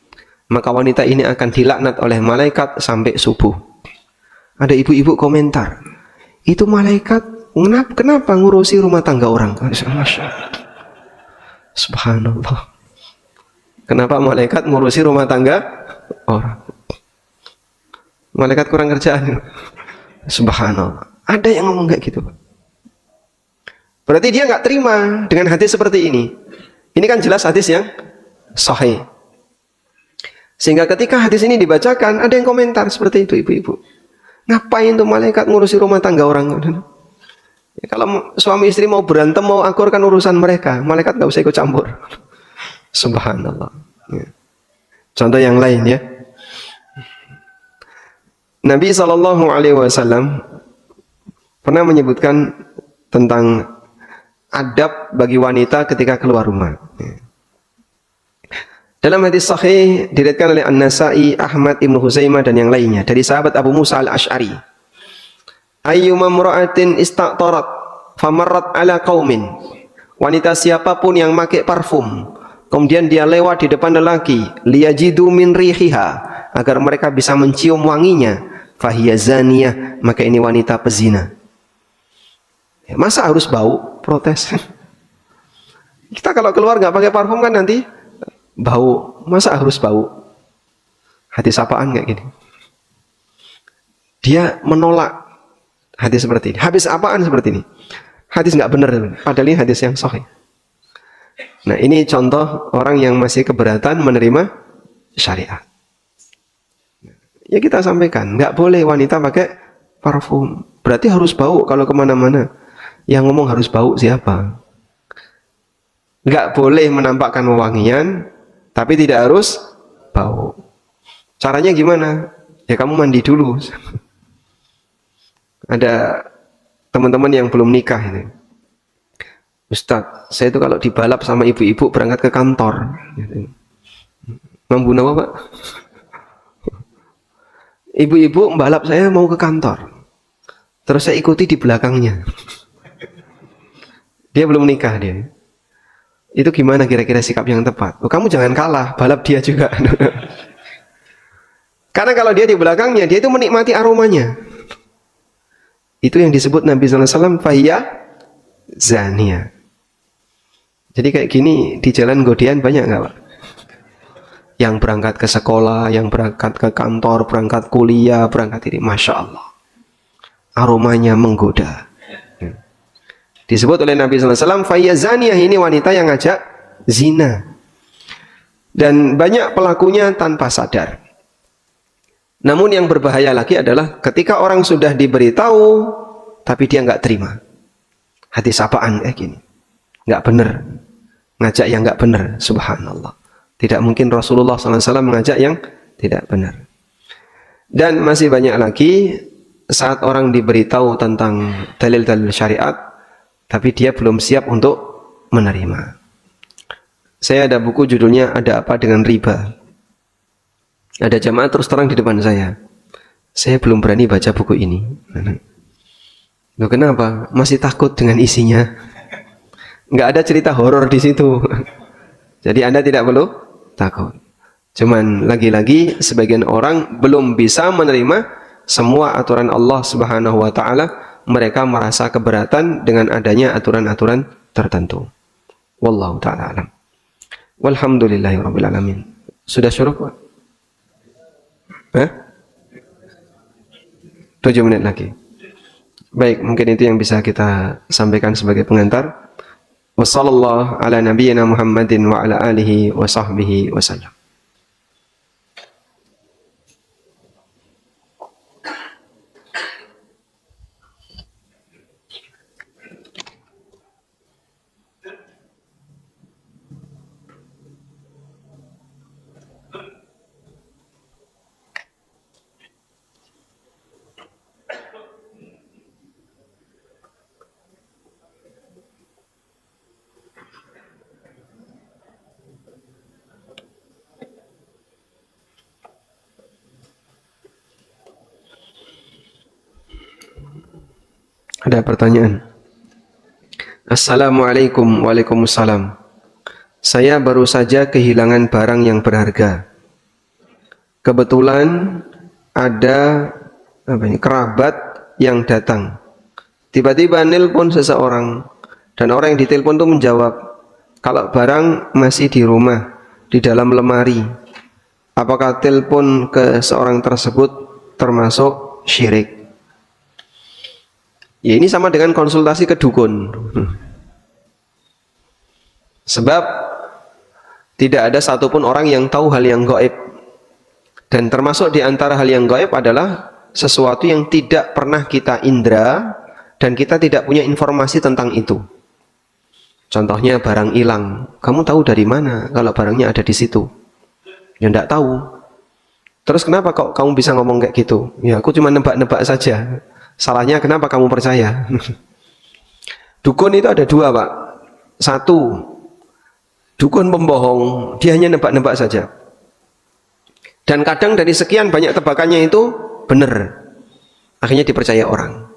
[SPEAKER 1] Maka wanita ini akan dilaknat oleh malaikat sampai subuh. Ada ibu-ibu komentar, itu malaikat kenapa ngurusi rumah tangga orang? Subhanallah. Kenapa malaikat ngurusi rumah tangga orang? Malaikat kurang kerjaan. Subhanallah. Ada yang ngomong kayak gitu. Berarti dia nggak terima dengan hadis seperti ini. Ini kan jelas hadis yang sahih. Sehingga ketika hadis ini dibacakan, ada yang komentar seperti itu, ibu-ibu. Ngapain tuh malaikat ngurusi rumah tangga orang? Ya, kalau suami istri mau berantem, mau akur kan urusan mereka. Malaikat nggak usah ikut campur. Subhanallah. Ya. Contoh yang lain ya. Nabi SAW pernah menyebutkan tentang adab bagi wanita ketika keluar rumah. Ya. Dalam hadis sahih diriwayatkan oleh An-Nasa'i, Ahmad, Ibnu Huzaimah dan yang lainnya dari sahabat Abu Musa Al-Asy'ari. Ayyuma imra'atin istaqtarat famarrat ala qaumin. Wanita siapapun yang pakai parfum, kemudian dia lewat di depan lelaki, liyajidu min rihiha, agar mereka bisa mencium wanginya, fahiya zaniyah, maka ini wanita pezina. Ya, masa harus bau? Protes. Kita kalau keluar nggak pakai parfum kan nanti bau. Masa harus bau? Hadis apaan kayak gini? Dia menolak hadis seperti ini. Hadis apaan seperti ini? Hadis nggak benar, padahal ini hadis yang sahih. Nah, ini contoh orang yang masih keberatan menerima syariat. Ya kita sampaikan, nggak boleh wanita pakai parfum. Berarti harus bau kalau kemana-mana. Yang ngomong harus bau siapa? Nggak boleh menampakkan wewangian, tapi tidak harus bau. Caranya gimana? Ya kamu mandi dulu. Ada teman-teman yang belum nikah ini. Ustadz, saya itu kalau dibalap sama ibu-ibu berangkat ke kantor. Membunuh apa, Pak? Ibu-ibu balap saya mau ke kantor. Terus saya ikuti di belakangnya. Dia belum nikah dia. Itu gimana kira-kira sikap yang tepat? Oh, kamu jangan kalah, balap dia juga. Karena kalau dia di belakangnya, dia itu menikmati aromanya. Itu yang disebut Nabi SAW, fahiyya zaniyah. Jadi kayak gini di jalan Godean banyak nggak, Pak? Yang berangkat ke sekolah, yang berangkat ke kantor, berangkat kuliah, berangkat ini, Masya Allah. Aromanya menggoda. Disebut oleh Nabi SAW, fahiyya zaniyah, ini wanita yang ngajak zina. Dan banyak pelakunya tanpa sadar. Namun yang berbahaya lagi adalah ketika orang sudah diberitahu, tapi dia nggak terima. Hadis apaan kayak gini? Nggak benar. Ngajak yang nggak benar. Subhanallah. Tidak mungkin Rasulullah SAW mengajak yang tidak benar. Dan masih banyak lagi saat orang diberitahu tentang dalil-dalil syariat, tapi dia belum siap untuk menerima. Saya ada buku judulnya Ada Apa Dengan Riba. Ada jamaah terus terang di depan saya. Saya belum berani baca buku ini. Loh, kenapa? Masih takut dengan isinya. Nggak ada cerita horor di situ. Jadi Anda tidak perlu takut. Cuman lagi-lagi sebagian orang belum bisa menerima semua aturan Allah Subhanahu wa taala. Mereka merasa keberatan dengan adanya aturan-aturan tertentu. Wallahu taala alam. Walhamdulillahirabbil alamin. Sudah syuruk, Pak? 7 menit lagi. Baik, mungkin itu yang bisa kita sampaikan sebagai pengantar. Wassallallahu ala nabiyyina Muhammadin wa ala alihi wa sahbihi wasallam. Ada pertanyaan? Assalamualaikum. Waalaikumsalam. Saya baru saja kehilangan barang yang berharga. Kebetulan ada kerabat yang datang. Tiba-tiba nelpon seseorang, dan orang yang ditelepon itu menjawab, kalau barang masih di rumah, di dalam lemari, apakah telepon ke seorang tersebut termasuk syirik? Ya, ini sama dengan konsultasi ke dukun. Sebab tidak ada satupun orang yang tahu hal yang gaib. Dan termasuk di antara hal yang gaib adalah sesuatu yang tidak pernah kita indra dan kita tidak punya informasi tentang itu. Contohnya barang hilang. Kamu tahu dari mana kalau barangnya ada di situ? Ya enggak tahu. Terus kenapa kok kamu bisa ngomong kayak gitu? Ya aku cuma nebak-nebak saja. Salahnya kenapa kamu percaya? Dukun itu ada dua, Pak. Satu, dukun pembohong, dia hanya nebak-nebak saja. Dan kadang dari sekian banyak tebakannya itu benar. Akhirnya dipercaya orang.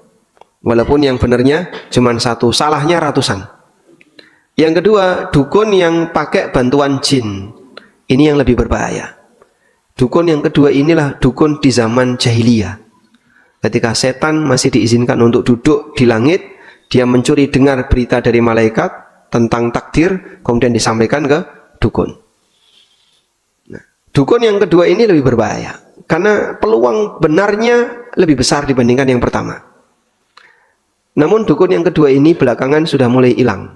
[SPEAKER 1] Walaupun yang benarnya cuma satu, salahnya ratusan. Yang kedua, dukun yang pakai bantuan jin. Ini yang lebih berbahaya. Dukun yang kedua inilah dukun di zaman jahiliyah. Ketika setan masih diizinkan untuk duduk di langit, dia mencuri dengar berita dari malaikat tentang takdir, kemudian disampaikan ke dukun. Nah, dukun yang kedua ini lebih berbahaya, karena peluang benarnya lebih besar dibandingkan yang pertama. Namun dukun yang kedua ini belakangan sudah mulai hilang.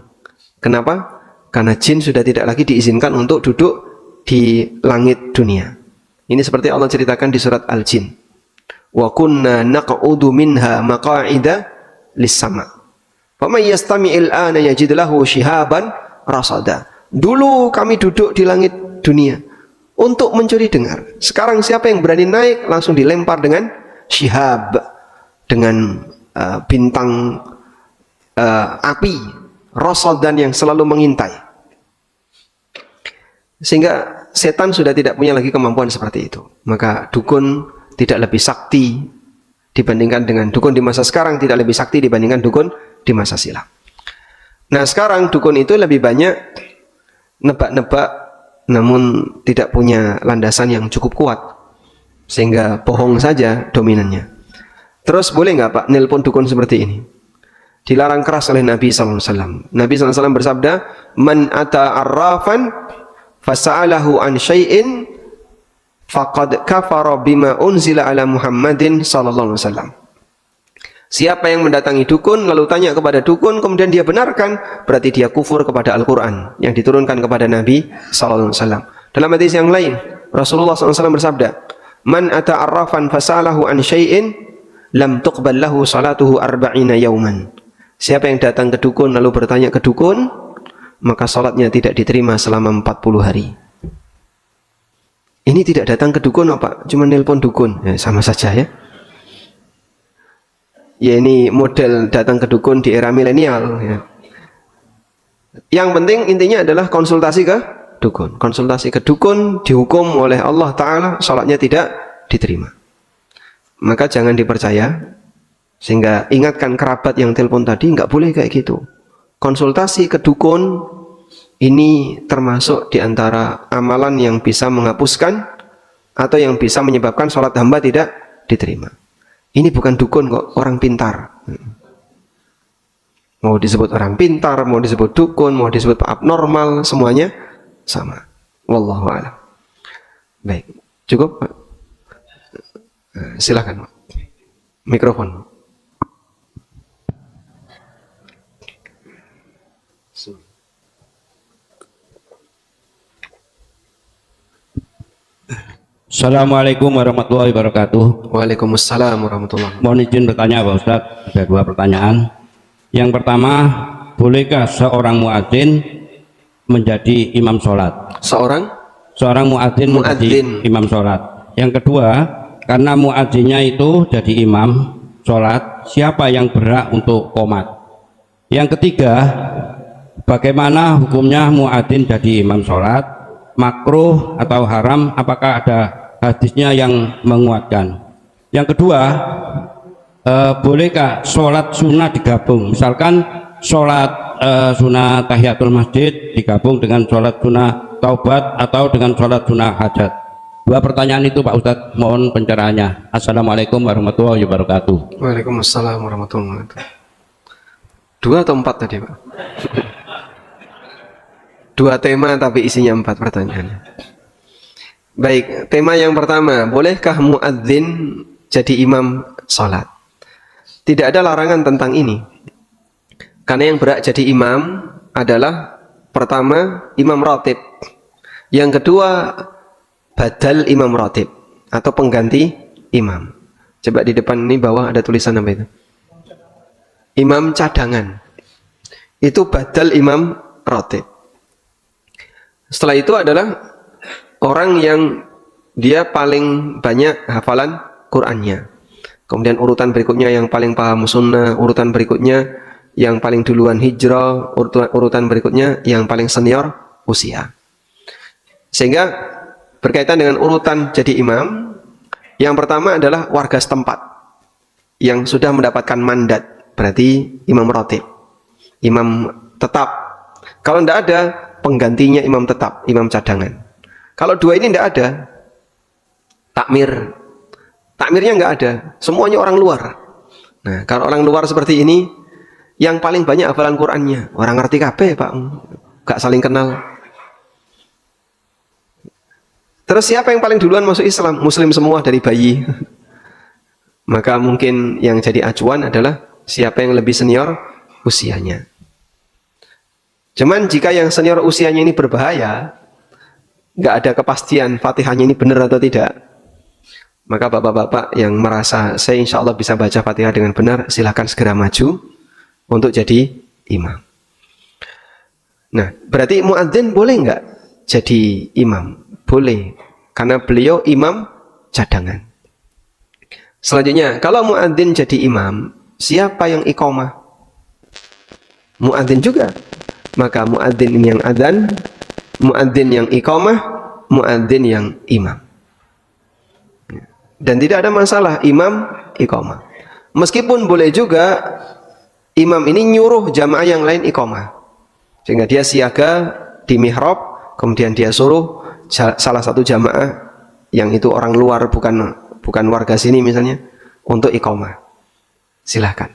[SPEAKER 1] Kenapa? Karena jin sudah tidak lagi diizinkan untuk duduk di langit dunia. Ini seperti Allah ceritakan di surat Al-Jin. Wa kunna naq'udu minha maqa'ida lis-sama'. Faman yastami'il ana yajid lahu shihaban rasada. Dulu kami duduk di langit dunia untuk mencuri dengar. Sekarang siapa yang berani naik langsung dilempar dengan shihab, dengan bintang api rasadan yang selalu mengintai. Sehingga setan sudah tidak punya lagi kemampuan seperti itu. Maka dukun tidak lebih sakti dibandingkan dengan dukun di masa sekarang, tidak lebih sakti dibandingkan dukun di masa silam. Nah, sekarang dukun itu lebih banyak nebak-nebak, namun tidak punya landasan yang cukup kuat, sehingga bohong saja dominannya. Terus boleh nggak Pak nelpon dukun seperti ini? Dilarang keras oleh Nabi SAW. Nabi SAW bersabda, "Man ata arrafan fasa'alahu an syai'in faqad kafara bima unzila ala Muhammadin sallallahu alaihi wasallam." Siapa yang mendatangi dukun lalu tanya kepada dukun kemudian dia benarkan, berarti dia kufur kepada Al-Qur'an yang diturunkan kepada Nabi sallallahu alaihi wasallam. Dalam hadis yang lain, Rasulullah SAW bersabda, "Man ata arrafan fasalahu an syai'in lam tuqbal lahu salatuhu arba'ina yauman." Siapa yang datang ke dukun lalu bertanya ke dukun, maka salatnya tidak diterima selama 40 hari. Ini tidak datang ke dukun, Pak, cuma nelpon dukun, ya, sama saja ya. Ya ini model datang ke dukun di era milenial. Ya. Yang penting intinya adalah konsultasi ke dukun. Konsultasi ke dukun dihukum oleh Allah Ta'ala sholatnya tidak diterima. Maka jangan dipercaya. Sehingga ingatkan kerabat yang telepon tadi, nggak boleh kayak gitu. Konsultasi ke dukun ini termasuk diantara amalan yang bisa menghapuskan atau yang bisa menyebabkan sholat hamba tidak diterima. Ini bukan dukun kok, orang pintar. Mau disebut orang pintar, mau disebut dukun, mau disebut abnormal, semuanya sama. Wallahu a'lam. Baik, cukup? Silakan. Mikrofon.
[SPEAKER 2] Assalamualaikum warahmatullahi wabarakatuh.
[SPEAKER 1] Waalaikumsalam warahmatullahi wabarakatuh.
[SPEAKER 2] Mohon izin bertanya Pak Ustadz, ada 2 pertanyaan. Yang pertama, bolehkah seorang muadzin menjadi imam sholat?
[SPEAKER 1] Seorang
[SPEAKER 2] muadzin menjadi imam sholat. Yang kedua, karena muadzinnya itu jadi imam sholat, siapa yang berhak untuk qomat? Yang ketiga, bagaimana hukumnya muadzin jadi imam sholat? Makruh atau haram? Apakah ada hadisnya yang menguatkan? Yang kedua, bolehkah sholat sunnah digabung? Misalkan sholat sunnah tahiyatul masjid digabung dengan sholat sunnah taubat atau dengan sholat sunnah hajat. 2 pertanyaan itu Pak Ustadz, mohon pencerahannya. Assalamualaikum warahmatullahi wabarakatuh.
[SPEAKER 1] Waalaikumsalam warahmatullahi wabarakatuh. 2 atau 4 tadi Pak? 2 tema tapi isinya 4 pertanyaan. Baik, tema yang pertama, bolehkah muadzin jadi imam sholat? Tidak ada larangan tentang ini. Karena yang berhak jadi imam adalah pertama imam ratib, yang kedua badal imam ratib atau pengganti imam. Coba di depan ini bawah ada tulisan apa itu? Imam cadangan. Itu badal imam ratib. Setelah itu adalah orang yang dia paling banyak hafalan Qur'annya. Kemudian urutan berikutnya yang paling paham sunnah, urutan berikutnya yang paling duluan hijrah, urutan berikutnya yang paling senior usia. Sehingga berkaitan dengan urutan jadi imam, yang pertama adalah warga setempat yang sudah mendapatkan mandat, berarti imam ratib, imam tetap. Kalau tidak ada, penggantinya imam tetap, imam cadangan. Kalau 2 ini tidak ada, takmirnya nggak ada, semuanya orang luar. Nah, kalau orang luar seperti ini, yang paling banyak hafalan Qur'annya, orang ngerti kabeh Pak, nggak saling kenal. Terus siapa yang paling duluan masuk Islam? Muslim semua dari bayi. Maka mungkin yang jadi acuan adalah siapa yang lebih senior usianya. Cuman jika yang senior usianya ini berbahaya, nggak ada kepastian Fatihahnya ini benar atau tidak, maka bapak-bapak yang merasa saya insya Allah bisa baca Fatihah dengan benar, silahkan segera maju untuk jadi imam. Nah, berarti muadzin boleh nggak jadi imam? Boleh, karena beliau imam cadangan. Selanjutnya, kalau muadzin jadi imam, siapa yang iqamah? Muadzin juga. Maka muadzin ini yang adzan, muadzin yang iqamah, muadzin yang imam. Dan tidak ada masalah imam iqamah. Meskipun boleh juga imam ini nyuruh jamaah yang lain iqamah. Sehingga dia siaga di mihrab, kemudian dia suruh salah satu jamaah yang itu orang luar, bukan warga sini misalnya, untuk iqamah. Silahkan.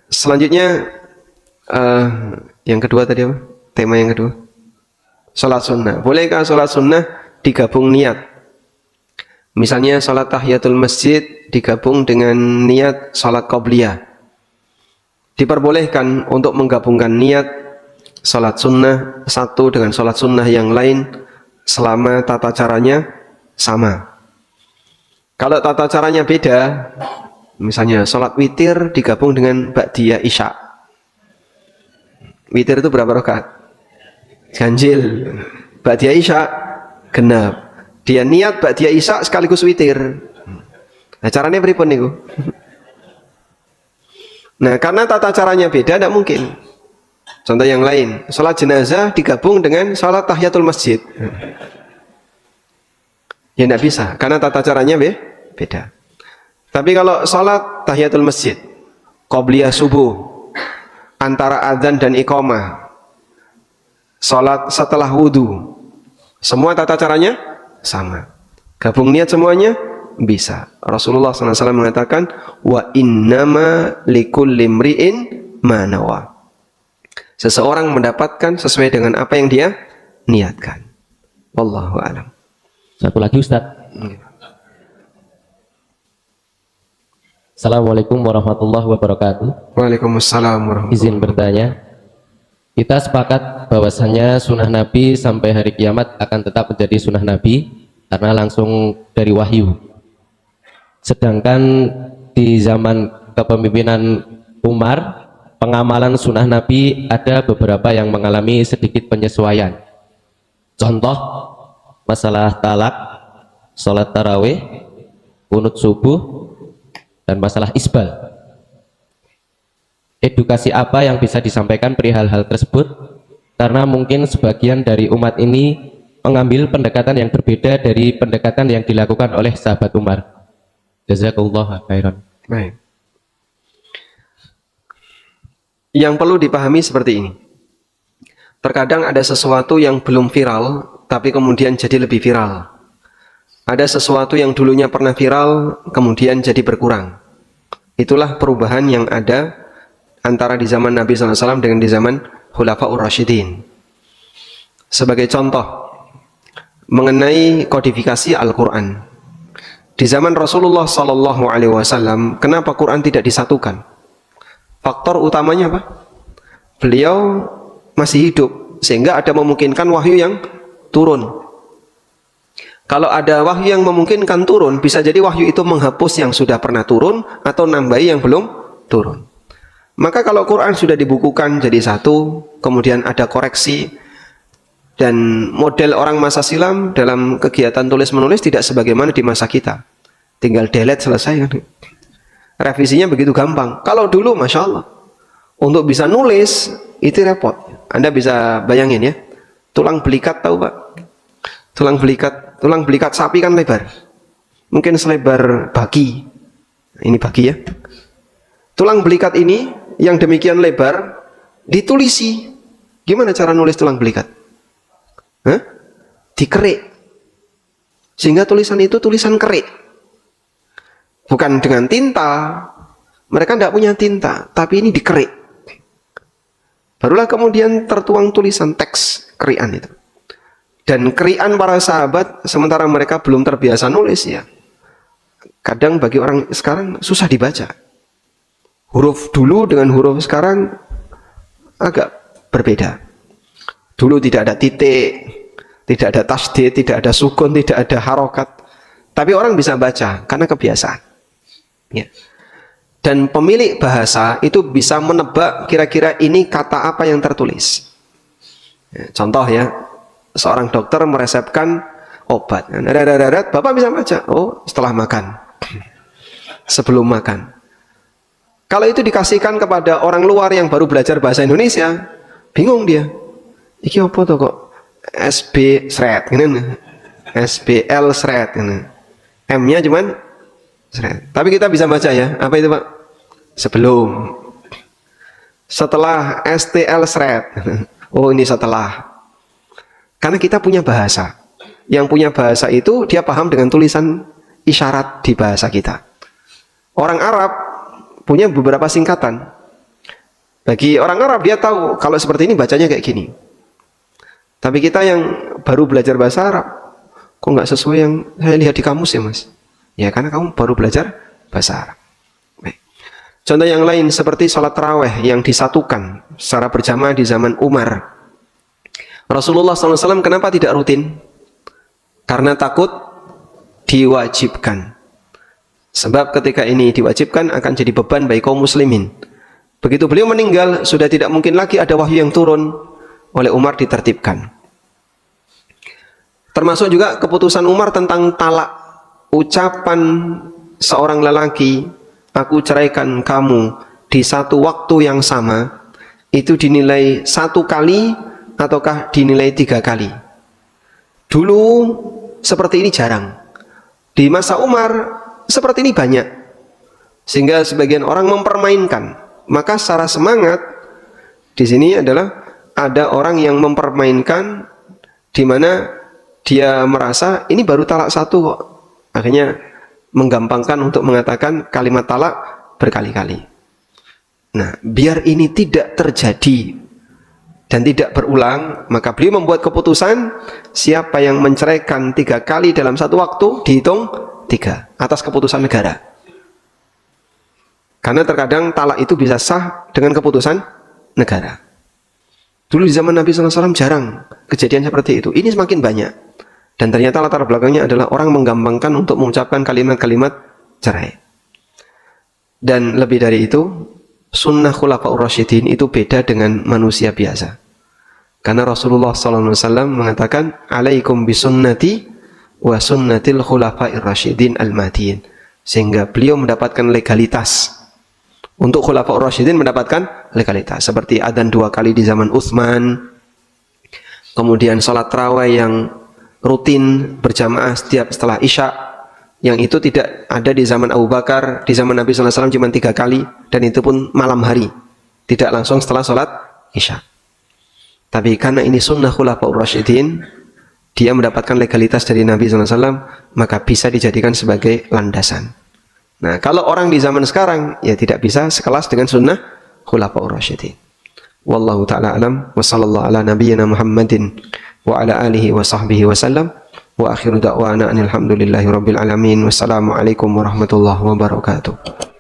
[SPEAKER 1] Selanjutnya yang kedua tadi apa? Tema yang kedua, sholat sunnah. Bolehkah sholat sunnah digabung niat? Misalnya sholat tahiyatul masjid digabung dengan niat sholat qabliyah. Diperbolehkan untuk menggabungkan niat sholat sunnah satu dengan sholat sunnah yang lain selama tata caranya sama. Kalau tata caranya beda, misalnya sholat witir digabung dengan ba'diyah isya. Witir itu berapa rakaat? Ganjil. Ba'diyah isya genap. Dia niat ba'diyah isya sekaligus witir. Nah, caranya pripun niku? Nah, karena tata caranya beda, tidak mungkin. Contoh yang lain, sholat jenazah digabung dengan sholat tahiyatul masjid. Ya tidak bisa, karena tata caranya beda. Tapi kalau sholat tahiyatul masjid, qobliyah subuh, antara adzan dan iqamah, sholat setelah wudhu, semua tata caranya sama. Gabung niat semuanya bisa. Rasulullah SAW mengatakan, wa innama likulli imri'in ma nawa. Seseorang mendapatkan sesuai dengan apa yang dia niatkan. Wallahu a'lam.
[SPEAKER 3] Satu lagi Ustaz. Assalamualaikum warahmatullahi wabarakatuh.
[SPEAKER 1] Waalaikumsalam warahmatullahi
[SPEAKER 3] Izin bertanya. Kita sepakat bahwasannya sunnah Nabi sampai hari kiamat akan tetap menjadi sunnah Nabi karena langsung dari wahyu. Sedangkan di zaman kepemimpinan Umar, pengamalan sunnah Nabi ada beberapa yang mengalami sedikit penyesuaian. Contoh, masalah talak, sholat tarawih, kunut subuh, dan masalah isbal. Edukasi apa yang bisa disampaikan perihal hal tersebut? Karena mungkin sebagian dari umat ini mengambil pendekatan yang berbeda dari pendekatan yang dilakukan oleh sahabat Umar. Jazakallahu khairan.
[SPEAKER 1] Baik. Yang perlu dipahami seperti ini. Terkadang ada sesuatu yang belum viral, tapi kemudian jadi lebih viral. Ada sesuatu yang dulunya pernah viral, kemudian jadi berkurang. Itulah perubahan yang ada antara di zaman Nabi SAW dengan di zaman Khulafaur Rasyidin. Sebagai contoh, mengenai kodifikasi Al-Quran. Di zaman Rasulullah SAW, kenapa Quran tidak disatukan? Faktor utamanya apa? Beliau masih hidup, sehingga ada memungkinkan wahyu yang turun. Kalau ada wahyu yang memungkinkan turun, bisa jadi wahyu itu menghapus yang sudah pernah turun atau nambahi yang belum turun. Maka kalau Quran sudah dibukukan jadi satu, kemudian ada koreksi, dan model orang masa silam dalam kegiatan tulis-menulis tidak sebagaimana di masa kita. Tinggal delete selesai kan. Revisinya begitu gampang. Kalau dulu Masya Allah, untuk bisa nulis itu repot. Anda bisa bayangin ya, tulang belikat tahu Pak? Tulang belikat sapi kan lebar. Mungkin selebar baki. Ini baki ya. Tulang belikat ini yang demikian lebar ditulisi. Gimana cara nulis tulang belikat? Hah? Dikerik. Sehingga tulisan itu tulisan kerik. Bukan dengan tinta. Mereka tidak punya tinta, tapi ini dikerik. Barulah kemudian tertuang tulisan teks kerikan itu. Dan kerian para sahabat, sementara mereka belum terbiasa nulis ya. Kadang bagi orang sekarang susah dibaca. Huruf dulu dengan huruf sekarang agak berbeda. Dulu tidak ada titik, tidak ada tasdid, tidak ada sukun, tidak ada harokat. Tapi orang bisa baca karena kebiasaan. Ya. Dan pemilik bahasa itu bisa menebak kira-kira ini kata apa yang tertulis. Ya, contoh ya, seorang dokter meresepkan obat. Bapak bisa baca, oh setelah makan, sebelum makan. Kalau itu dikasihkan kepada orang luar yang baru belajar bahasa Indonesia, bingung dia. Iki apa tuh kok SB seret, SBL seret, M-nya cuman seret. Tapi kita bisa baca ya, apa itu Pak? Sebelum, setelah STL seret. Oh ini setelah. Karena kita punya bahasa. Yang punya bahasa itu dia paham dengan tulisan isyarat di bahasa kita. Orang Arab punya beberapa singkatan. Bagi orang Arab dia tahu kalau seperti ini bacanya kayak gini. Tapi kita yang baru belajar bahasa Arab, kok nggak sesuai yang saya lihat di kamus ya Mas? Ya karena kamu baru belajar bahasa Arab. Baik. Contoh yang lain seperti sholat tarawih yang disatukan secara berjamaah di zaman Umar. Rasulullah SAW kenapa tidak rutin? Karena takut diwajibkan. Sebab ketika ini diwajibkan akan jadi beban bagi kaum muslimin. Begitu beliau meninggal, sudah tidak mungkin lagi ada wahyu yang turun. Oleh Umar ditertibkan. Termasuk juga keputusan Umar tentang talak. Ucapan seorang lelaki, aku ceraikan kamu di satu waktu yang sama. itu dinilai 1 kali ataukah dinilai 3 kali. Dulu seperti ini jarang. Di masa Umar seperti ini banyak. Sehingga sebagian orang mempermainkan. Maka secara semangat di sini adalah ada orang yang mempermainkan, di mana dia merasa ini baru talak 1 kok. Akhirnya menggampangkan untuk mengatakan kalimat talak berkali-kali. Nah, biar ini tidak terjadi dan tidak berulang, maka beliau membuat keputusan siapa yang menceraikan 3 kali dalam 1 waktu dihitung 3 atas keputusan negara. Karena terkadang talak itu bisa sah dengan keputusan negara. Dulu di zaman Nabi SAW jarang kejadian seperti itu. Ini semakin banyak. Dan ternyata latar belakangnya adalah orang menggampangkan untuk mengucapkan kalimat-kalimat cerai. Dan lebih dari itu, sunnah khulafaur rasyidin itu beda dengan manusia biasa. Karena Rasulullah SAW mengatakan, alaikum bisunnati wa sunnatil khulafair rasyidin al-mahdiin. Sehingga beliau mendapatkan legalitas. Untuk khulafaur rasyidin mendapatkan legalitas. Seperti adzan 2 kali di zaman Utsman. Kemudian sholat tarawih yang rutin berjamaah setiap setelah Isya. Yang itu tidak ada di zaman Abu Bakar. Di zaman Nabi SAW cuma 3 kali. Dan itu pun malam hari. Tidak langsung setelah sholat Isya. Tapi karena ini sunnah khulafaur rasyidin, dia mendapatkan legalitas dari Nabi SAW, maka bisa dijadikan sebagai landasan. Nah, kalau orang di zaman sekarang, ya tidak bisa sekelas dengan sunnah khulafaur rasyidin. Wallahu ta'ala alam, wa sallallahu ala nabiyyina Muhammadin wa ala alihi wa sahbihi wa sallam, wa akhiru da'wana anil hamdulillahi rabbil alamin, wassalamu alaikum warahmatullahi wabarakatuh.